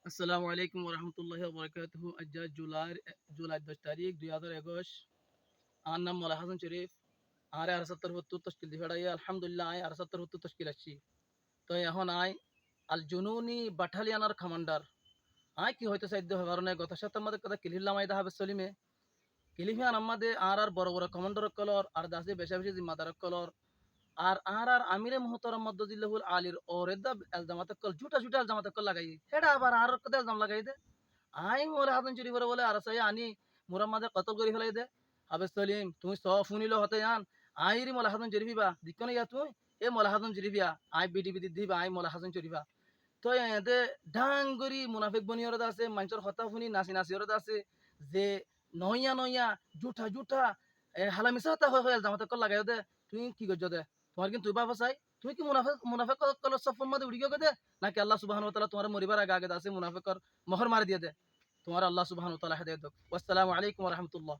আসসালামু আলাইকুম ওরহমতুল্লাহি ওবরাকাতুহু। আজ জুলাই 10 তারিখ 2021। আর নাম মৌলা হাসান শরীফ। আর 78 তশকিল দি ফেড়াইয়া আলহামদুলিল্লাহ আয় 78 তশকিল আসছি। তো এখন আয় আল জুনুনি বাটালিয়ানার কমান্ডার। আয় কি হয়তো সাধ্য হবার নাই গত সপ্তাহ আমাদের কথা কিলিল্লাম আয় দাহাবে সলিমে কিলিমিয়ান আমাদের আর বড় বড় কমান্ডার কলর আর দাসে বেশা বেশি জিম্মাদার কলর আর আমিরে মুহতারাম মদ্দুজিল্লাহুল আলীর ওরেদা এলজামাত কল জুটা জুটা এলজামাত কল লাগাই হেডা আবার আর কত এলজাম লাগাই দে আই মোরে হাতুন চুরি করে বলে আর সাই আনি মোরা মাঝে কতল করে ফেলাই দে হাবে সলিম তুমি সব শুনিল হতে আন আইরি মোলা হাতুন চুরিবা দিকনে ইয়া তুই এ মোলা হাতুন চুরিবিয়া আই বিডি বিডি দিবা আই মোলা হাতুন চুরিবা তো এতে ডাঙ্গরি মুনাফিক বনিয়রত আছে মানুষের হতা শুনি নাচি নাচিয়রত আছে যে নইয়া নইয়া জুঠা জুঠা হালা মিশা হতা হয়ে জামাতে কল লাগাই দে তুই কি করছ দে তোমার কিন্তু তুই বাবা চাই তুমি কি মুনাফিক মুনাফিক কল সব ফর্মাতে উড়ি গিয়ে দে নাকি আল্লাহ সুবহানাহু ওয়া তাআলা তোমার মরিবার আগে আগে আছে মুনাফিকর মোহর মারি দিয়ে দে তোমার আল্লাহ সুবহানাহু ওয়া তাআলা হেদায়েত দাও। আসসালামু আলাইকুম ওয়া রাহমাতুল্লাহ।